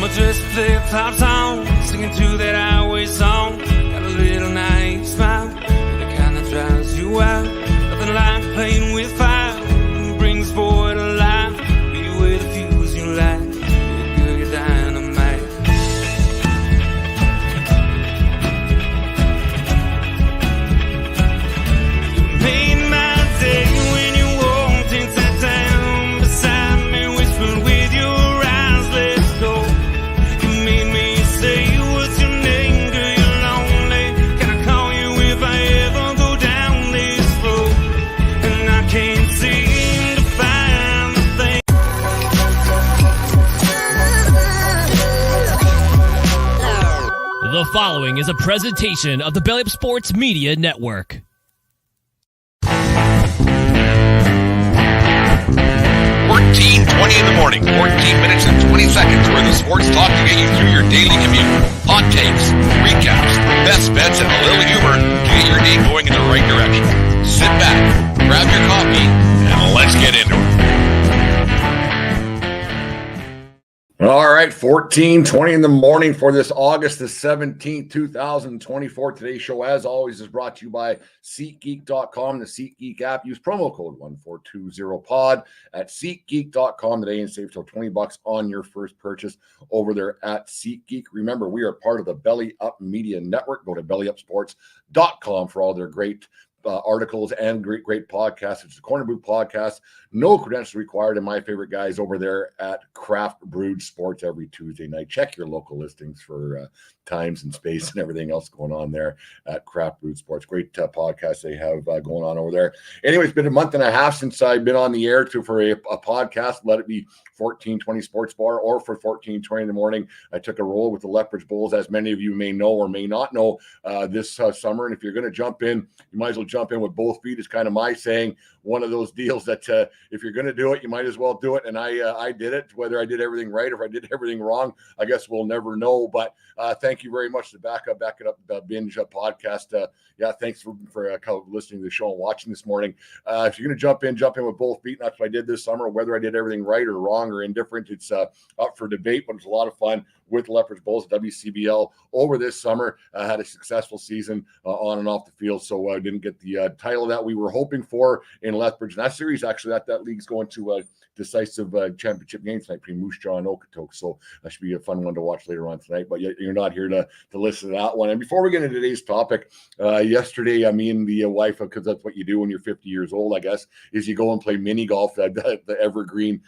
I'ma just flip-flops on, singing to that highway song. Got a little naive smile, the kind that drives you out. Nothing like playing with fire, brings boy to life. Beat you with a fuse you light, you're good, you're dynamite. You made my day when you walked into town beside me, whispered with your eyes, let's go. You made me say, what's your name, girl, you're lonely. Can I call you if I ever go down this road? And I can't seem to find the thing. The following is a presentation of the Belly Up Sports Media Network. 14:20 in the morning, 14 minutes and 20 seconds where the sports talk to get you through your daily commute. Hot takes, recaps, best bets, and a little humor to get your day going in the right direction. Sit back, grab your coffee, and let's get into it. All right, 14:20 in the morning for this August the 17th, 2024. Today's show, as always, is brought to you by SeatGeek.com, the SeatGeek app. Use promo code 1420pod at SeatGeek.com today and save till $20 on your first purchase over there at SeatGeek. Remember, we are part of the Belly Up Media Network. Go to BellyUpSports.com for all their great articles and great podcasts. It's the Corner Boot Podcast. No credentials required. And my favorite guys over there at Craft Brewed Sports every Tuesday night. Check your local listings for times and space and everything else going on there at Craft Brewed Sports. Great podcast they have going on over there. Anyway, it's been a month and a half since I've been on the air for a podcast. Let it be 1420 Sports Bar or for 1420 in the morning. I took a roll with the Lethbridge Bulls, as many of you may know or may not know, this summer. And if you're going to jump in, you might as well jump in with both feet. It's kind of my saying. One of those deals that if you're going to do it, you might as well do it. And I did it. Whether I did everything right or if I did everything wrong, I guess we'll never know. But thank you very much to Back It Up Binge podcast. Thanks for listening to the show and watching this morning. If you're going to jump in with both feet. And that's what I did this summer. Whether I did everything right or wrong or indifferent, it's up for debate. But it's a lot of fun with Lethbridge Bulls, WCBL over this summer. Had a successful season on and off the field. So I didn't get the title that we were hoping for in Lethbridge. And that series, actually, that league's going to a decisive championship game tonight between Moose Jaw and Okotoks. So that should be a fun one to watch later on tonight. But you're not here to listen to that one. And before we get into today's topic, yesterday, me and the wife, because that's what you do when you're 50 years old, I guess, is you go and play mini golf at the Evergreen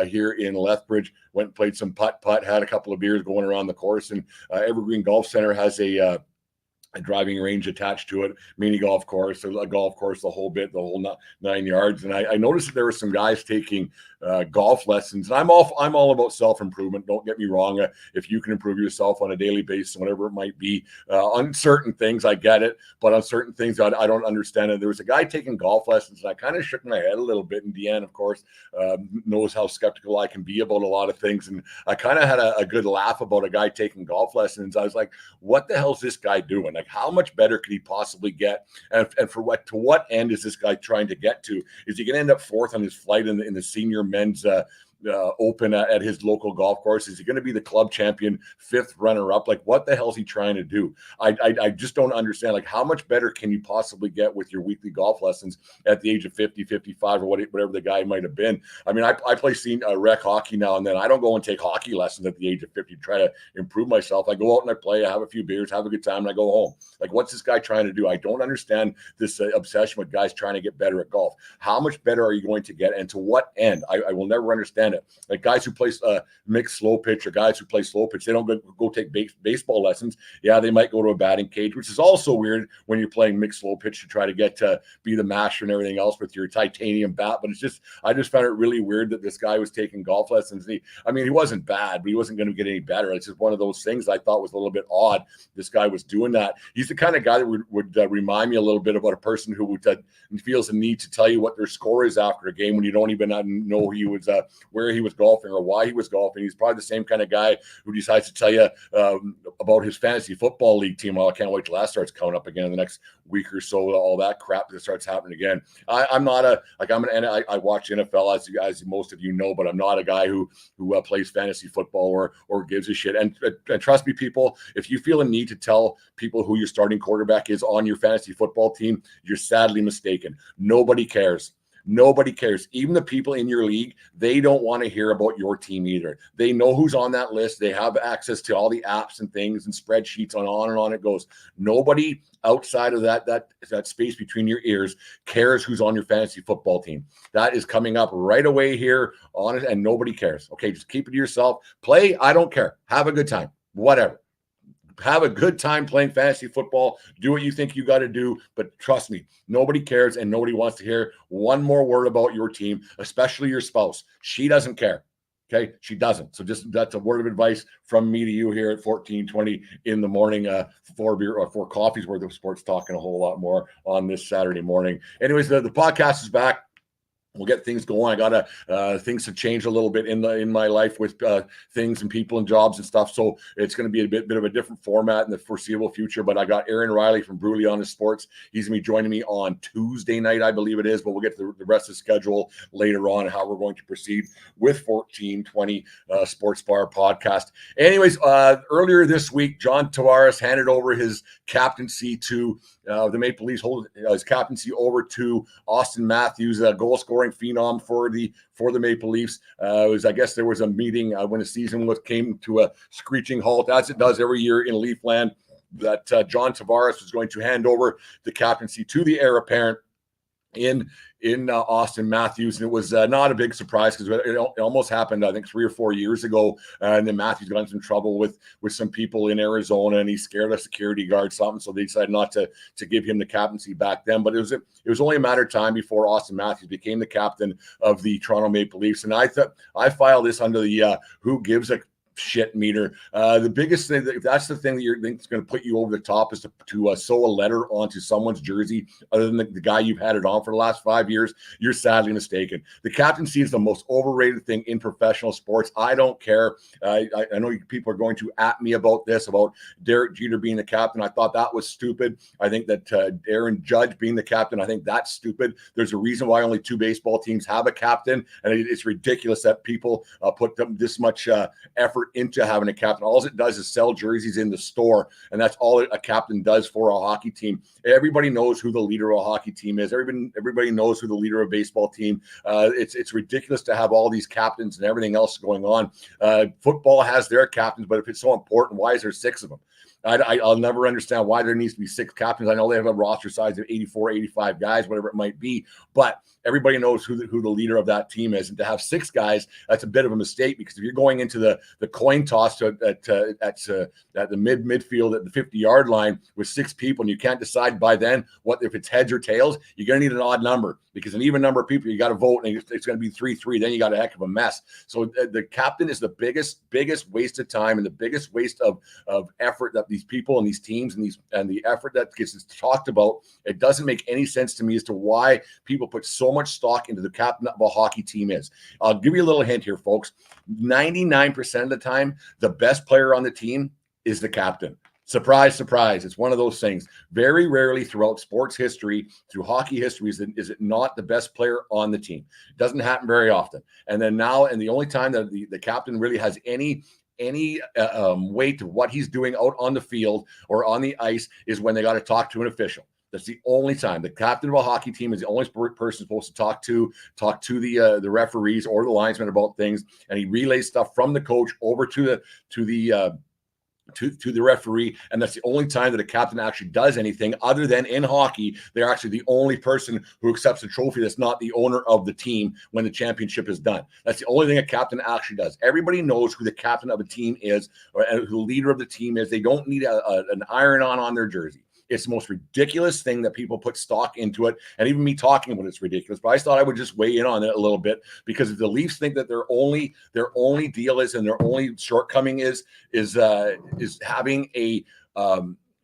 here in Lethbridge. Went and played some putt-putt, had a couple of beers going around the course. And Evergreen Golf Center has a driving range attached to it, mini golf course, a golf course, the whole 9 yards. And I noticed that there were some guys taking golf lessons. And I'm all about self-improvement. Don't get me wrong. If you can improve yourself on a daily basis, whatever it might be, on certain things, I get it. But on certain things, I don't understand it. There was a guy taking golf lessons, and I kind of shook my head a little bit. And Deanne, of course, knows how skeptical I can be about a lot of things. And I kind of had a good laugh about a guy taking golf lessons. I was like, what the hell's this guy doing? Like, how much better could he possibly get? And for what end is this guy trying to get to? Is he going to end up fourth on his flight in the senior men's open at his local golf course? Is he going to be the club champion, fifth runner-up? Like, what the hell is he trying to do? I just don't understand. Like, how much better can you possibly get with your weekly golf lessons at the age of 50, 55, or whatever the guy might have been? I mean, I play rec hockey now and then. I don't go and take hockey lessons at the age of 50 to try to improve myself. I go out and I play, I have a few beers, have a good time, and I go home. Like, what's this guy trying to do? I don't understand this obsession with guys trying to get better at golf. How much better are you going to get, and to what end? I will never understand it. Like, guys who play mixed slow pitch or guys who play slow pitch, they don't go take baseball lessons. Yeah, they might go to a batting cage, which is also weird when you're playing mixed slow pitch to try to get to be the master and everything else with your titanium bat. But I just found it really weird that this guy was taking golf lessons. He wasn't bad, but he wasn't going to get any better. It's just one of those things I thought was a little bit odd. This guy was doing that. He's the kind of guy that would remind me a little bit about a person who feels the need to tell you what their score is after a game when you don't even know he was where he was golfing or why he was golfing. He's probably the same kind of guy who decides to tell you about his fantasy football league team. Oh, I can't wait till that starts coming up again in the next week or so. All that crap that starts happening again. I'm not I watch NFL as most of you know, but I'm not a guy who plays fantasy football or gives a shit. And trust me, people, if you feel a need to tell people who your starting quarterback is on your fantasy football team, you're sadly mistaken. Nobody cares. Nobody cares. Even the people in your league, they don't want to hear about your team either. They know who's on that list. They have access to all the apps and things and spreadsheets on and on it goes. Nobody outside of that space between your ears cares who's on your fantasy football team. That is coming up right away here on it, and nobody cares. Okay, just keep it to yourself. Play, I don't care. Have a good time. Whatever. Have a good time playing fantasy football. Do what you think you got to do. But trust me, nobody cares and nobody wants to hear one more word about your team, especially your spouse. She doesn't care. Okay, she doesn't. So just that's a word of advice from me to you here at 14:20 in the morning. 4 coffees worth of sports talking a whole lot more on this Saturday morning. Anyways, the podcast is back. We'll get things going. I gotta things have changed a little bit in my life with things and people and jobs and stuff. So it's going to be a bit of a different format in the foreseeable future. But I got Aaron Riley from Bruley on the Sports. He's going to be joining me on Tuesday night, I believe it is. But we'll get to the rest of the schedule later on, how we're going to proceed with 1420 Sports Bar podcast. Anyways, earlier this week, John Tavares handed over his captaincy to the Maple Leafs, hold his captaincy over to Austin Matthews, a goal scoring phenom for the Maple Leafs. I guess there was a meeting when the season came to a screeching halt, as it does every year in Leafland, that John Tavares was going to hand over the captaincy to the heir apparent in Austin Matthews. And it was not a big surprise because it almost happened, I think, 3 or 4 years ago. And then Matthews got in some trouble with some people in Arizona, and he scared a security guard something. So they decided not to give him the captaincy back then. But it was only a matter of time before Austin Matthews became the captain of the Toronto Maple Leafs. And I filed this under the who gives a shit meter. The biggest thing, that's the thing that you think is going to put you over the top, is to sew a letter onto someone's jersey other than the guy you've had it on for the last 5 years. You're sadly mistaken. The captaincy is the most overrated thing in professional sports. I don't care. I know people are going to at me about this, about Derek Jeter being the captain. I thought that was stupid. I think that Aaron Judge being the captain, I think that's stupid. There's a reason why only 2 baseball teams have a captain, and it's ridiculous that people put this much effort into having a captain. All it does is sell jerseys in the store, and that's all a captain does for a hockey team. Everybody knows who the leader of a hockey team is. Everybody knows who the leader of a baseball team. It's ridiculous to have all these captains and everything else going on. Football has their captains, but if it's so important, why is there 6 of them? I'll never understand why there needs to be 6 captains. I know they have a roster size of 84, 85 guys, whatever it might be, but everybody knows who the leader of that team is. And to have 6 guys, that's a bit of a mistake, because if you're going into the coin toss at the midfield at the 50-yard line with 6 people, and you can't decide by then if it's heads or tails, you're going to need an odd number, because an even number of people, you got to vote, and it's going to be 3-3. Then you got a heck of a mess. So the captain is the biggest waste of time and the biggest waste of effort that these people and these teams and the effort that gets talked about. It doesn't make any sense to me as to why people put so much stock into the captain of a hockey team is. I'll give you a little hint here, folks. 99% of the time, the best player on the team is the captain. Surprise, surprise. It's one of those things. Very rarely throughout sports history, through hockey history, is it not the best player on the team. It doesn't happen very often. And then now, and the only time that the captain really has any weight to what he's doing out on the field or on the ice is when they got to talk to an official. That's the only time. The captain of a hockey team is the only person supposed to talk to the referees or the linesmen about things, and he relays stuff from the coach over to the referee, and that's the only time that a captain actually does anything. Other than in hockey, they're actually the only person who accepts the trophy that's not the owner of the team when the championship is done. That's the only thing a captain actually does. Everybody knows who the captain of a team is, or who the leader of the team is. They don't need an iron-on on their jersey. It's the most ridiculous thing that people put stock into it, and even me talking about it's ridiculous. But I thought I would just weigh in on it a little bit, because if the Leafs think that their only deal is, and their only shortcoming is having a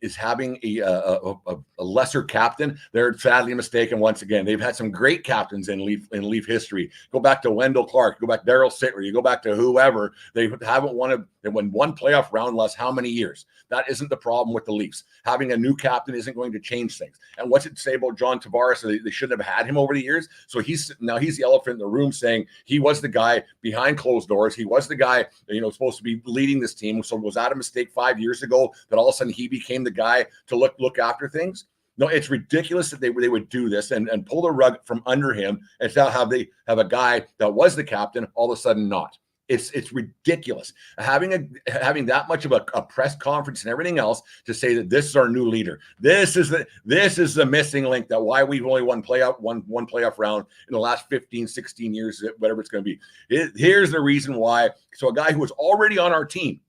is having a lesser captain, they're sadly mistaken once again. They've had some great captains in Leaf history. Go back to Wendell Clark, go back to Daryl Sittler, you go back to whoever. They haven't won one playoff round in last how many years. That isn't the problem with the Leafs. Having a new captain isn't going to change things. And what's it say about John Tavares? They shouldn't have had him over the years. So he's the elephant in the room, saying he was the guy behind closed doors. He was the guy, supposed to be leading this team. So was that a mistake 5 years ago that all of a sudden he became the guy to look after things? No, it's ridiculous that they would do this and pull the rug from under him and now have a guy that was the captain all of a sudden not. It's ridiculous having that much of a press conference and everything else to say that this is our new leader. This is the missing link, that why we've only won one playoff round in the last 15, 16 years, whatever it's going to be. Here's the reason why. So a guy who was already on our team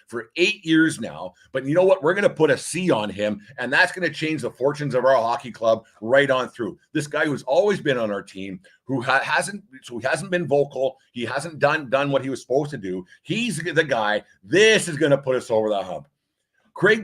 for 8 years now. But you know what? We're going to put a C on him, and that's going to change the fortunes of our hockey club right on through. This guy who's always been on our team, who hasn't been vocal, he hasn't done what he was supposed to do. He's the guy. This is going to put us over the hump.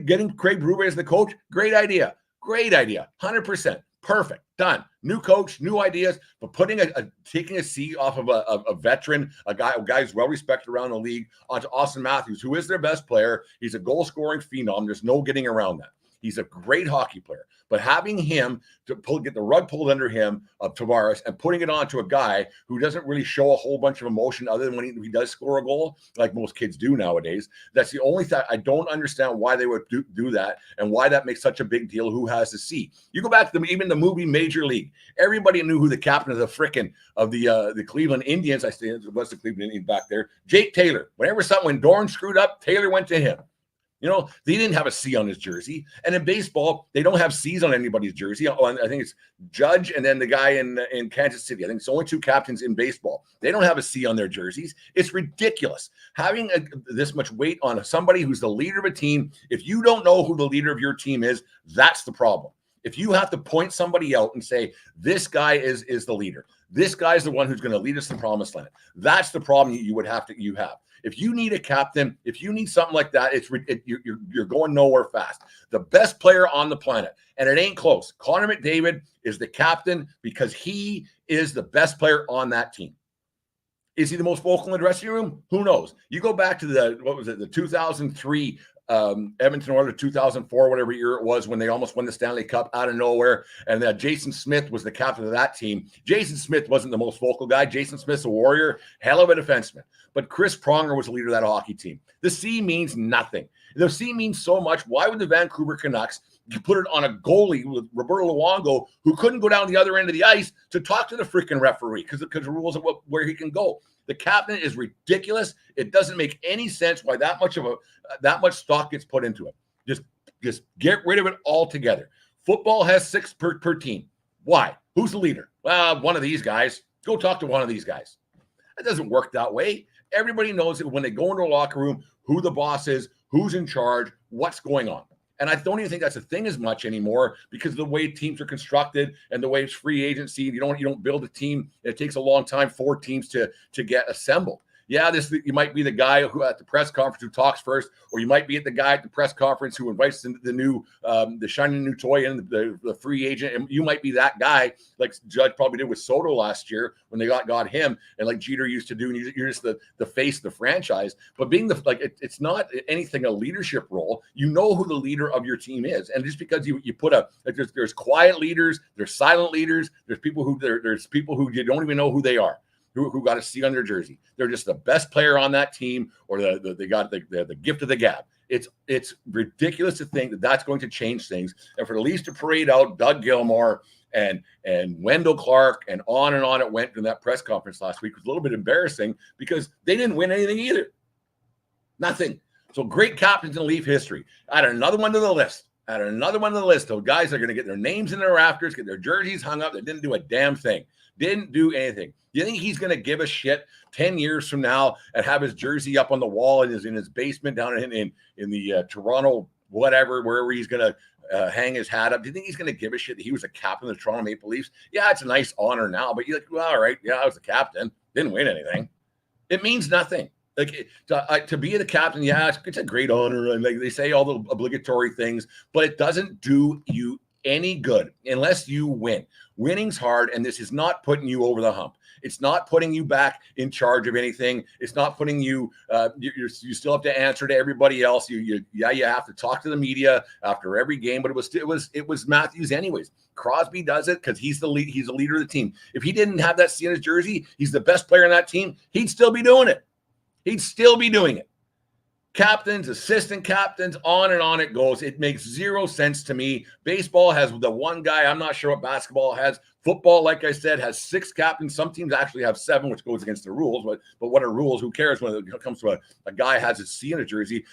Getting Craig Berube as the coach, great idea, 100%. Perfect. Done. New coach, new ideas, but taking a C off of a veteran, a guy who's well respected around the league, onto Austin Matthews, who is their best player. He's a goal scoring phenom. There's no getting around that. He's a great hockey player, but having him get the rug pulled under him of Tavares and putting it on to a guy who doesn't really show a whole bunch of emotion other than when he does score a goal, like most kids do nowadays. That's the only thing I don't understand why they would do that and why that makes such a big deal. Who has the C? You go back to even the movie Major League. Everybody knew who the captain of the Cleveland Indians, I say it was the Cleveland Indians back there, Jake Taylor. When Dorn screwed up, Taylor went to him. They didn't have a C on his jersey. And in baseball, they don't have C's on anybody's jersey. I think it's Judge and then the guy in Kansas City. I think it's only two captains in baseball. They don't have a C on their jerseys. It's ridiculous. Having this much weight on somebody who's the leader of a team, if you don't know who the leader of your team is, that's the problem. If you have to point somebody out and say, this guy is the leader, this guy's the one who's going to lead us to the promised land, that's the problem you have. If you need a captain, if you need something like that, you're going nowhere fast. The best player on the planet, and it ain't close. Connor McDavid is the captain because he is the best player on that team. Is he the most vocal in the dressing room? Who knows? You go back to the 2003 Edmonton Oilers, 2004, whatever year it was, when they almost won the Stanley Cup out of nowhere, and Jason Smith was the captain of that team. Jason Smith wasn't the most vocal guy. Jason Smith's a warrior, hell of a defenseman. But Chris Pronger was the leader of that hockey team. The C means nothing. The C means so much. Why would the Vancouver Canucks put it on a goalie with Roberto Luongo, who couldn't go down the other end of the ice to talk to the freaking referee because the rules of where he can go? The captain is ridiculous. It doesn't make any sense why that much stock gets put into it. Just get rid of it altogether. Football has 6 per team. Why? Who's the leader? Well, one of these guys. Go talk to one of these guys. It doesn't work that way. Everybody knows that when they go into a locker room, who the boss is, who's in charge, what's going on. And I don't even think that's a thing as much anymore because of the way teams are constructed and the way it's free agency. You don't build a team. It takes a long time for teams to get assembled. Yeah, you might be the guy who at the press conference who talks first, or you might be the guy at the press conference who invites the shiny new toy in, the free agent. And you might be that guy, like Judge probably did with Soto last year when they got him, and like Jeter used to do. And you're just the face of the franchise. But being it's not anything a leadership role. You know who the leader of your team is, and just because you put there's quiet leaders, there's silent leaders, there's people who you don't even know who they are. Who got a C on their jersey. They're just the best player on that team, or they got the gift of the gab. It's ridiculous to think that that's going to change things. And for the Leafs to parade out Doug Gilmour and Wendell Clark and on it went in that press conference last week was a little bit embarrassing because they didn't win anything either. Nothing. So great captains in Leaf history. Add another one to the list. Of guys that are going to get their names in their rafters, get their jerseys hung up. They didn't do a damn thing. Didn't do anything. Do you think he's going to give a shit 10 years from now and have his jersey up on the wall in his basement down in the Toronto, whatever, wherever he's going to hang his hat up? Do you think he's going to give a shit that he was a captain of the Toronto Maple Leafs? Yeah, it's a nice honor now, but you're like, well, all right, yeah, I was the captain. Didn't win anything. It means nothing. Like to be the captain, yeah, it's a great honor, and like they say all the obligatory things, but it doesn't do you any good unless you win. Winning's hard, and this is not putting you over the hump. It's not putting you back in charge of anything. It's not putting you. You still have to answer to everybody else. You have to talk to the media after every game. But it was Matthews anyways. Crosby does it because he's the lead. He's the leader of the team. If he didn't have that C in his jersey, he's the best player on that team. He'd still be doing it. He'd still be doing it. Captains, assistant captains, on and on it goes. It makes zero sense to me. Baseball has the one guy. I'm not sure what basketball has. Football, like I said, has 6 captains. Some teams actually have 7, which goes against the rules. But what are rules? Who cares when it comes to a guy has a C in a jersey?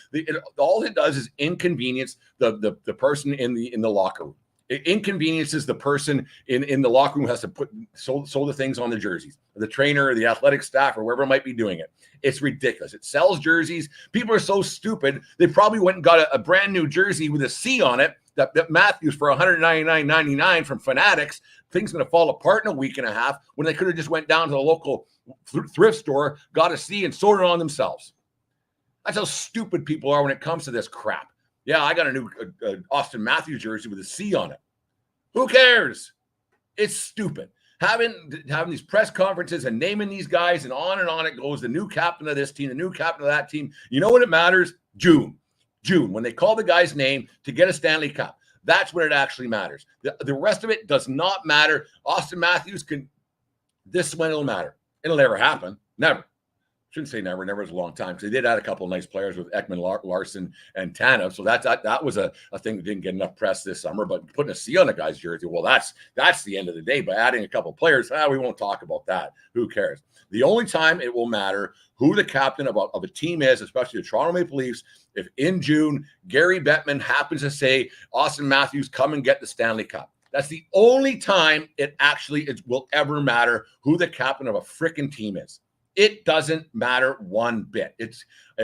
All it does is inconvenience the person in the locker room. It inconveniences the person in the locker room who has to sew the things on the jerseys. The trainer or the athletic staff or whoever might be doing it. It's ridiculous. It sells jerseys. People are so stupid. They probably went and got a brand new jersey with a C on it that Matthews for $199.99 from Fanatics. Thing's going to fall apart in a week and a half when they could have just went down to the local thrift store, got a C, and sewed it on themselves. That's how stupid people are when it comes to this crap. Yeah, I got a new Austin Matthews jersey with a C on it. Who cares? It's stupid. Having these press conferences and naming these guys and on it goes. The new captain of this team, the new captain of that team. You know when it matters? June, when they call the guy's name to get a Stanley Cup. That's when it actually matters. The rest of it does not matter. Austin Matthews this is when it'll matter. It'll never happen. Never. Shouldn't say never. Never is a long time because they did add a couple of nice players with Ekman Larson and Tanev. So that was a thing that didn't get enough press this summer. But putting a C on a guy's jersey, well, that's the end of the day. By adding a couple of players, we won't talk about that. Who cares? The only time it will matter who the captain of a team is, especially the Toronto Maple Leafs, if in June Gary Bettman happens to say, Austin Matthews, come and get the Stanley Cup. That's the only time it will ever matter who the captain of a freaking team is. It doesn't matter one bit.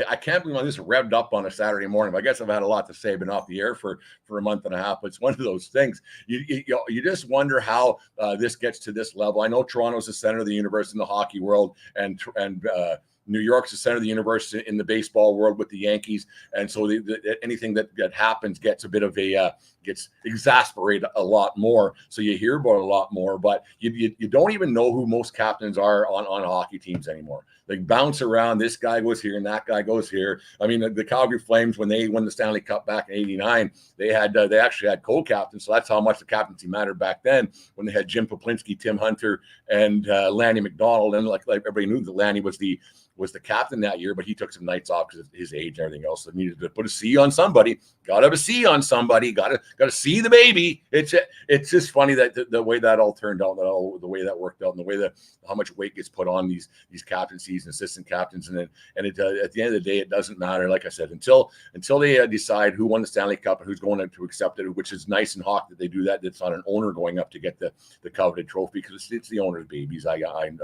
I can't believe I'm this revved up on a Saturday morning. But I guess I've had a lot to say, been off the air for a month and a half. But it's one of those things. You just wonder how this gets to this level. I know Toronto's the center of the universe in the hockey world, and New York's the center of the universe in the baseball world with the Yankees, and so anything that happens gets a bit of gets exasperated a lot more. So you hear about it a lot more, but you don't even know who most captains are on hockey teams anymore. They bounce around. This guy goes here and that guy goes here. I mean, the Calgary Flames, when they won the Stanley Cup back in '89, they actually had co-captains. So that's how much the captaincy mattered back then when they had Jim Poplinski, Tim Hunter, and Lanny McDonald. And like everybody knew that Lanny was the captain that year, but he took some nights off because of his age and everything else. So needed to put a C on somebody. Got to have a C on somebody. Got to see the baby. It's just funny that the way that all turned out, the way that worked out, and the way that how much weight gets put on these captaincies and assistant captains, and at the end of the day, it doesn't matter. Like I said, until they decide who won the Stanley Cup and who's going to accept it, which is nice and hot that they do that. It's not an owner going up to get the coveted trophy because it's the owner's babies. I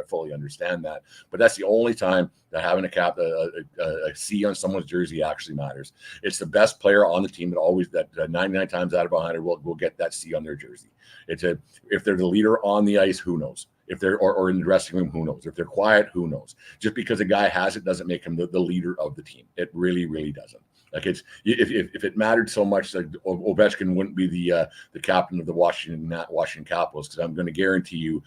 fully understand that, but that's the only time that having a C on someone's jersey actually matters. It's the best player on the team that 99 times out of 100 will get that C on their jersey. If they're the leader on the ice, who knows? If they're or in the dressing room, who knows? If they're quiet, who knows? Just because a guy has it doesn't make him the leader of the team. It really, really doesn't. Like if it mattered so much, like Ovechkin wouldn't be the captain of the Washington Capitals, because I'm going to guarantee you.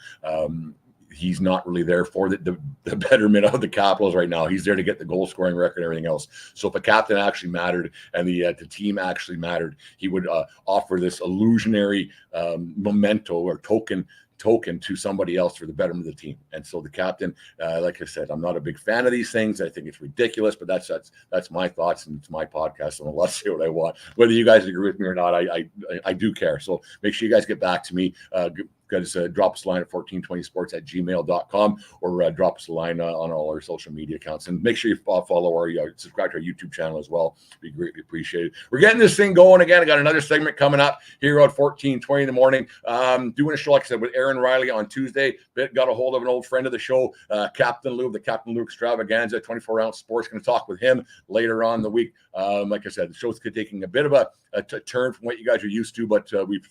He's not really there for the betterment of the Capitals right now. He's there to get the goal scoring record and everything else. So if a captain actually mattered and the team actually mattered, he would offer this illusionary memento or token to somebody else for the betterment of the team. And so the captain, like I said, I'm not a big fan of these things. I think it's ridiculous, but that's my thoughts, and it's my podcast, and I'll let say what I want. Whether you guys agree with me or not, I do care. So make sure you guys get back to me. Guys, drop us a line at 1420sports@gmail.com, or drop us a line on all our social media accounts. And make sure you follow subscribe to our YouTube channel as well. Be greatly appreciated. We're getting this thing going again. I got another segment coming up here at 1420 in the morning. Doing a show, like I said, with Aaron Riley on Tuesday. Got a hold of an old friend of the show, Captain Lou, the Captain Lou Extravaganza, 24-ounce sports. Going to talk with him later on in the week. Like I said, the show's taking a bit of a turn from what you guys are used to, but we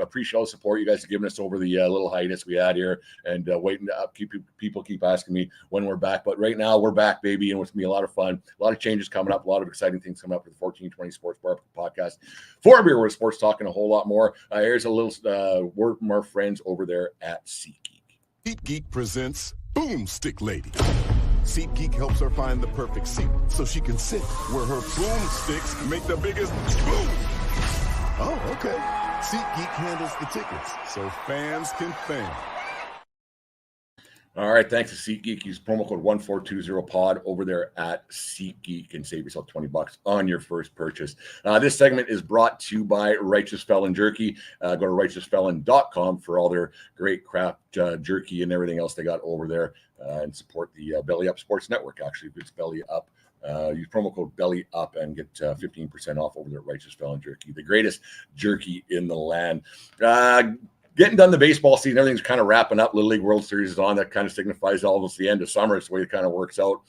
appreciate all the support you guys are giving us over the little hiatus we had here, and waiting to people keep asking me when we're back. But right now we're back, baby, and it's gonna be a lot of fun, a lot of changes coming up, a lot of exciting things coming up for the 1420 Sports Bar podcast. For Beer with Sports, talking a whole lot more. Here's a little word from our friends over there at SeatGeek. SeatGeek presents Boomstick Lady. SeatGeek helps her find the perfect seat so she can sit where her boomsticks make the biggest boom. Oh, okay. SeatGeek handles the tickets so fans can fan. All right, thanks to SeatGeek. Use promo code 1420pod over there at SeatGeek and save yourself $20 on your first purchase. This segment is brought to you by Righteous Felon Jerky. Go to righteousfelon.com for all their great craft jerky and everything else they got over there, and support the Belly Up Sports Network. Actually, if it's Belly Up, use promo code Belly Up and get 15% off over there at Righteous Felon Jerky, the greatest jerky in the land. Getting done the baseball season, everything's kind of wrapping up. Little League World Series is on. That kind of signifies almost the end of summer. It's the way it kind of works out.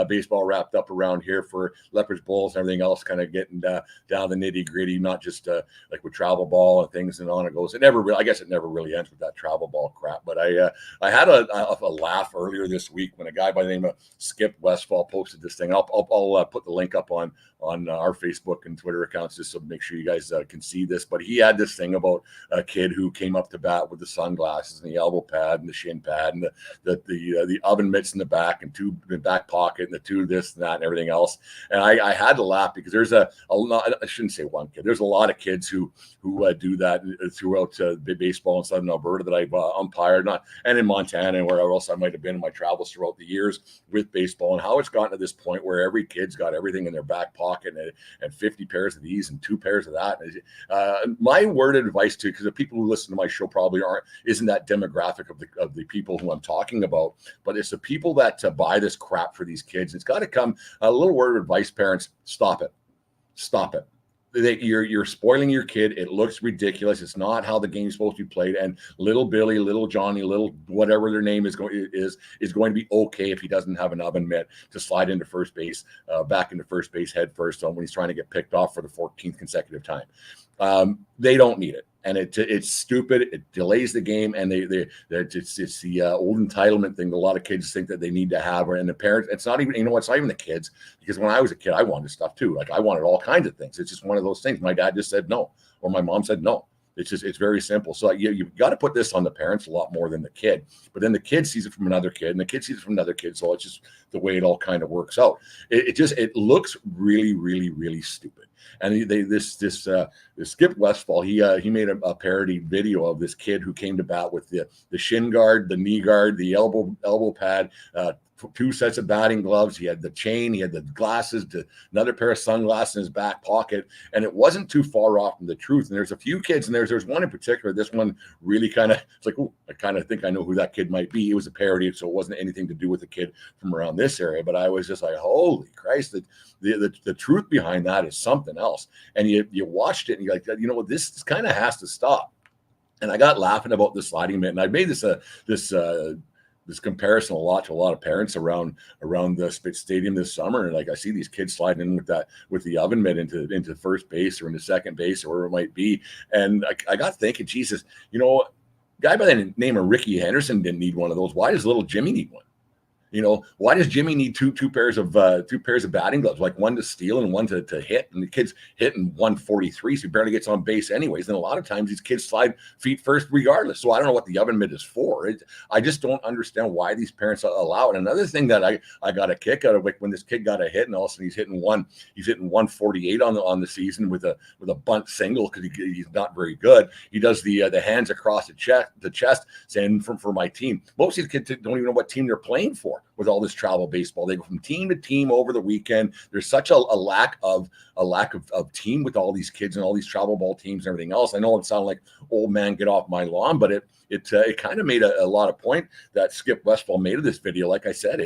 Baseball wrapped up around here for Leopards, Bulls, and everything else, kind of getting down the nitty gritty, not just like with travel ball and things and on it goes. I guess it never really ends with that travel ball crap. But I had a laugh earlier this week when a guy by the name of Skip Westfall posted this thing. I'll put the link up on our Facebook and Twitter accounts just so make sure you guys can see this. But he had this thing about a kid who came up to bat with the sunglasses and the elbow pad and the shin pad and the oven mitts in the back and two in the back pocket and the two this and that and everything else. And I had to laugh because there's a lot, I shouldn't say one kid, there's a lot of kids who do that throughout baseball in Southern Alberta that I've umpired, and in Montana and wherever else I might have been in my travels throughout the years with baseball, and how it's gotten to this point where every kid's got everything in their back pocket and 50 pairs of these and 2 pairs of that. My word of advice to, because the people who listen to my show probably isn't that demographic of the people who I'm talking about, but it's the people that buy this crap for these kids. It's got to come a little word of advice, parents. Stop it. You're spoiling your kid. It looks ridiculous. It's not how the game's supposed to be played. And little Billy, little Johnny, little whatever their name is going to be okay if he doesn't have an oven mitt to slide into first base, back into first base head first when he's trying to get picked off for the 14th consecutive time. They don't need it. And it's stupid. It delays the game, and it's the old entitlement thing that a lot of kids think that they need to have. And the parents, it's not even, it's not even the kids, because when I was a kid, I wanted stuff too. Like I wanted all kinds of things. It's just one of those things. My dad just said no, or my mom said no. It's very simple. So you've got to put this on the parents a lot more than the kid. But then the kid sees it from another kid, and the kid sees it from another kid. So it's just the way it all kind of works out. It looks really, really, really stupid. And this Skip Westfall, he made a parody video of this kid who came to bat with the shin guard, the knee guard, the elbow pad, 2 sets of batting gloves. He had the chain, he had the glasses, another pair of sunglasses in his back pocket, and it wasn't too far off from the truth. And there's a few kids, and there's one in particular. This one really kind of, it's like, oh, I kind of think I know who that kid might be. It was a parody, so it wasn't anything to do with the kid from around this area. But I was just like, holy Christ, the truth behind that is something else. And you watched it, and you're like, this kind of has to stop. And I got laughing about the sliding mitt, and I made this comparison a lot to a lot of parents around the Spitz Stadium this summer. And like, I see these kids sliding in with the oven mitt into first base or into second base or wherever it might be. And I got thinking, Jesus, guy by the name of Ricky Henderson didn't need one of those. Why does little Jimmy need one? Why does Jimmy need two pairs of batting gloves, like one to steal and one to hit? And the kid's hitting 143, so he barely gets on base anyways. And a lot of times these kids slide feet first regardless. So I don't know what the oven mitt is for. I just don't understand why these parents allow it. Another thing that I got a kick out of, like when this kid got a hit, and all of a sudden he's hitting 148 on the season with a bunt single because he's not very good. He does the hands across the chest, saying for my team. Most of these kids don't even know what team they're playing for. With all this travel baseball, they go from team to team over the weekend. There's such a lack of team with all these kids and all these travel ball teams and everything else. I know it sounds like old man get off my lawn, but it kind of made a lot of point that Skip Westfall made of this video. Like I said,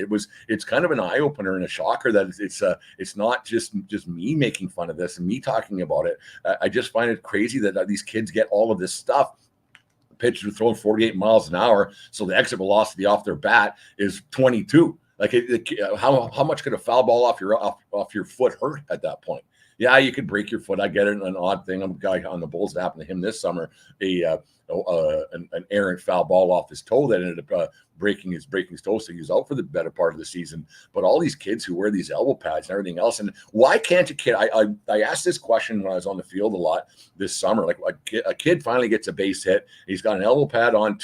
it's kind of an eye opener and a shocker that it's not just me making fun of this and me talking about it. I just find it crazy that these kids get all of this stuff. Pitchers are throwing 48 miles an hour, so the exit velocity off their bat is 22. Like how much could a foul ball off your foot hurt at that point? Yeah, you could break your foot. I get it. An odd thing. I'm a guy on the Bulls that happened to him this summer. An errant foul ball off his toe that ended up breaking his toe, so he was out for the better part of the season. But all these kids who wear these elbow pads and everything else, and why can't a kid? I asked this question when I was on the field a lot this summer. Like a kid finally gets a base hit, he's got an elbow pad on,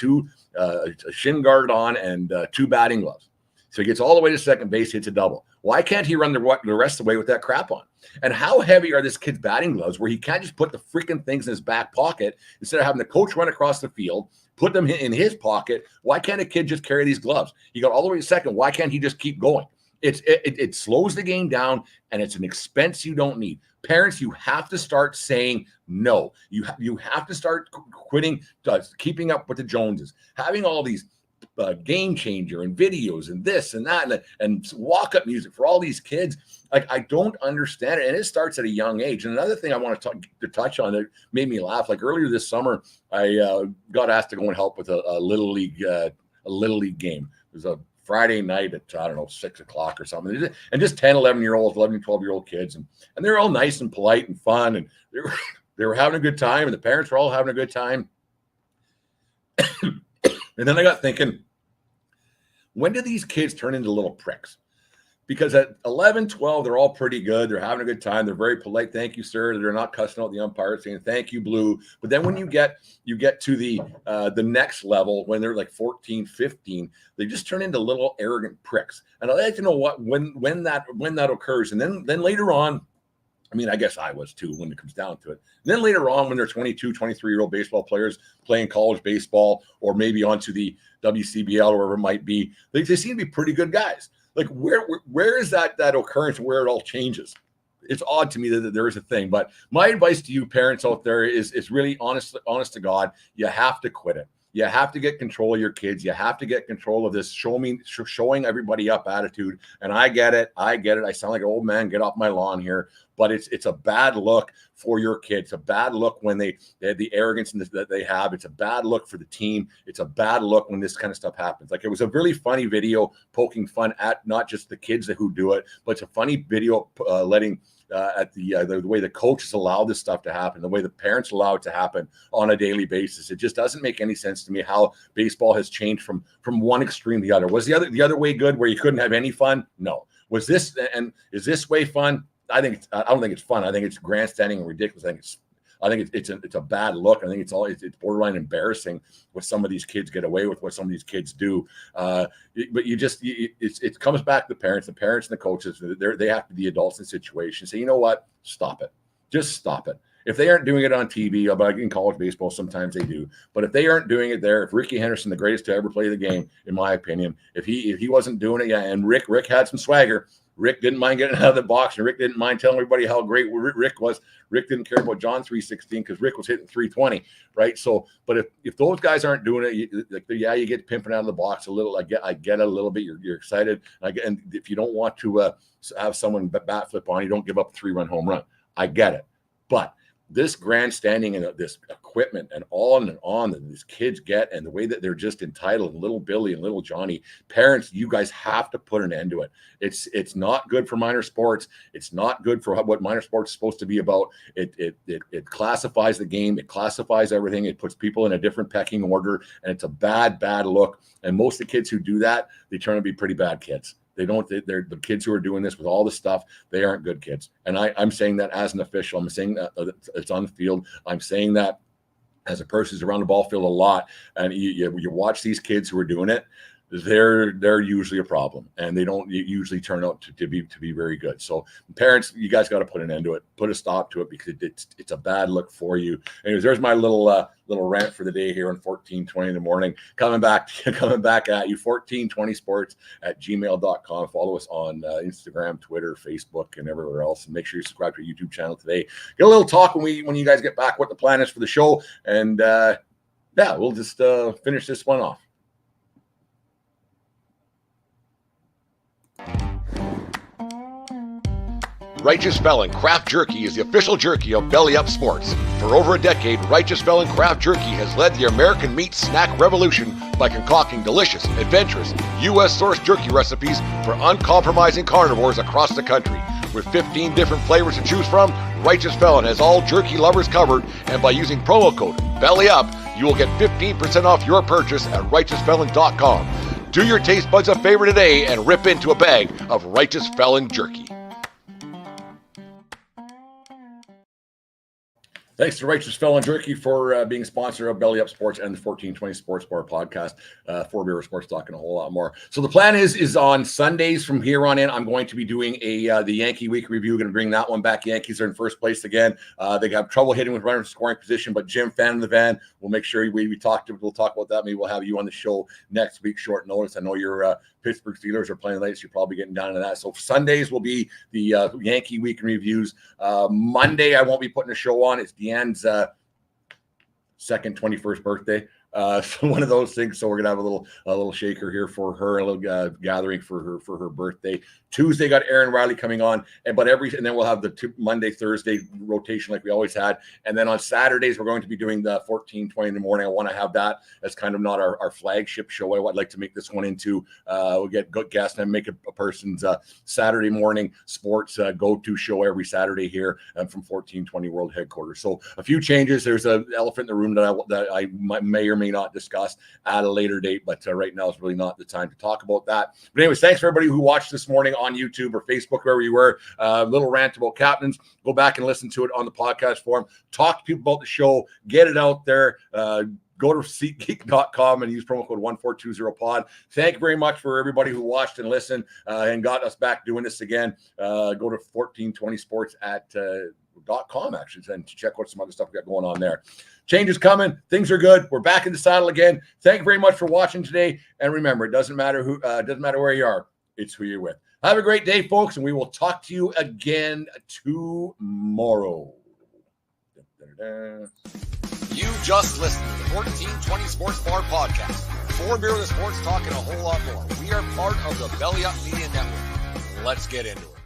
a shin guard on, and 2 batting gloves. So he gets all the way to second base, hits a double. Why can't he run the rest of the way with that crap on? And how heavy are this kid's batting gloves where he can't just put the freaking things in his back pocket instead of having the coach run across the field, put them in his pocket? Why can't a kid just carry these gloves? He got all the way to second. Why can't he just keep going? It slows the game down, and it's an expense you don't need. Parents, you have to start saying no. You have to start quitting keeping up with the Joneses, having all these game changer and videos and this and that and walk-up music for all these kids. Like, I don't understand it, and it starts at a young age. And another thing I want to touch on that made me laugh, like earlier this summer, I got asked to go and help with a little league game. It was a Friday night at, 6 o'clock or something. And just 10, 11-year-olds, 11, 12-year-old kids. And they're all nice and polite and fun. And they were having a good time. And the parents were all having a good time. And then I got thinking, when do these kids turn into little pricks? Because at 11, 12, they're all pretty good. They're having a good time. They're very polite. Thank you, sir. They're not cussing out the umpire, saying thank you, Blue. But then when you get to the next level, when they're like 14, 15, they just turn into little arrogant pricks. And I'd like to know when that occurs. And then later on, I mean, I guess I was too when it comes down to it. And then later on, when they're 22, 23-year-old baseball players playing college baseball, or maybe onto the WCBL or wherever it might be, they seem to be pretty good guys. Like, where is that occurrence where it all changes? It's odd to me that there is a thing. But my advice to you parents out there is really honest to God, you have to quit it. You have to get control of your kids. You have to get control of this showing everybody up attitude. And I get it. I sound like an old man. Get off my lawn here. But it's a bad look for your kids. It's a bad look when they have the arrogance that they have. It's a bad look for the team. It's a bad look when this kind of stuff happens. Like, it was a really funny video poking fun at not just the kids who do it, but it's a funny video letting at the way the coaches allow this stuff to happen, the way the parents allow it to happen on a daily basis. It just doesn't make any sense to me how baseball has changed from one extreme to the other. Was the other way good, where you couldn't have any fun? No. Was this, and is this way fun? I don't think it's fun. I think it's grandstanding and ridiculous. I think it's a bad look. I think it's borderline embarrassing what some of these kids get away with, what some of these kids do. But it comes back to the parents and the coaches. They have to be adults in situations. Say, you know what? Stop it. Just stop it. If they aren't doing it on TV, but in college baseball, sometimes they do. But if they aren't doing it there, if Ricky Henderson, the greatest to ever play the game, in my opinion, if he wasn't doing it, yeah, and Rick had some swagger. Rick didn't mind getting out of the box, and Rick didn't mind telling everybody how great Rick was. Rick didn't care about John 316 because Rick was hitting 320, right? So, but if those guys aren't doing it, you get pimping out of the box a little. I get it a little bit. You're excited, and if you don't want to have someone bat flip on, you don't give up a 3-run home run. I get it, but this grandstanding and this equipment and on that these kids get, and the way that they're just entitled, little Billy and little Johnny, parents, you guys have to put an end to it. It's not good for minor sports. It's not good for what minor sports is supposed to be about. It classifies the game. It classifies everything. It puts people in a different pecking order, and it's a bad look. And most of the kids who do that, they turn out to be pretty bad kids. They're the kids who are doing this with all the stuff. They aren't good kids. And I'm saying that as an official. I'm saying that it's on the field. I'm saying that as a person who's around the ball field a lot. And you watch these kids who are doing it. They're usually a problem, and they don't usually turn out to be very good. So parents, you guys got to put an end to it, put a stop to it, because it's a bad look for you. Anyways, there's my little rant for the day here on 1420 in the morning. Coming back at you, 1420sports@gmail.com. Follow us on Instagram, Twitter, Facebook, and everywhere else. And make sure you subscribe to our YouTube channel today. Get a little talk when you guys get back what the plan is for the show, and we'll just finish this one off. Righteous Felon Craft Jerky is the official jerky of Belly Up Sports. For over a decade, Righteous Felon Craft Jerky has led the American meat snack revolution by concocting delicious, adventurous, U.S.-sourced jerky recipes for uncompromising carnivores across the country. With 15 different flavors to choose from, Righteous Felon has all jerky lovers covered, and by using promo code BELLYUP, you will get 15% off your purchase at righteousfelon.com. Do your taste buds a favor today and rip into a bag of Righteous Felon jerky. Thanks to Righteous Felon Jerky for being a sponsor of Belly Up Sports and the 1420 Sports Bar podcast. 4 Beer Sports Talk and a whole lot more. So the plan is on Sundays from here on in, I'm going to be doing the Yankee Week review. Going to bring that one back. Yankees are in first place again. They have trouble hitting with runners scoring position, but Jim, fan of the van, we'll make sure we'll talk about that. Maybe we'll have you on the show next week, short notice. I know you're Pittsburgh Steelers are playing late, so you're probably getting down to that. So Sundays will be the Yankee Week in reviews. Monday, I won't be putting a show on. It's Deanne's second 21st birthday. So one of those things. So we're gonna have a little shaker here for her, a little gathering for her birthday. Tuesday got Aaron Riley coming on, and then we'll have the Monday, Thursday rotation like we always had. And then on Saturdays, we're going to be doing the 1420 in the morning. I want to have that as kind of not our flagship show. I'd like to make this one into we'll get good guests and make a person's Saturday morning sports go-to show every Saturday here from 1420 World Headquarters. So a few changes. There's an elephant in the room that I may or may not discuss at a later date, but right now is really not the time to talk about that. But anyways, thanks for everybody who watched this morning on YouTube or Facebook, wherever you were. Little rant about captains. Go back and listen to it on the podcast form. Talk to people about the show. Get it out there. Go to SeatGeek.com and use promo code 1420pod. Thank you very much for everybody who watched and listened and got us back doing this again. Go to 1420sports at .com actually and check out some other stuff we got going on there. Change is coming. Things are good. We're back in the saddle again. Thank you very much for watching today. And remember, it doesn't matter where you are. It's who you're with. Have a great day, folks, and we will talk to you again tomorrow. You just listened to the 1420 Sports Bar podcast. 4 Beer with Sports Talk and a whole lot more. We are part of the Belly Up Media Network. Let's get into it.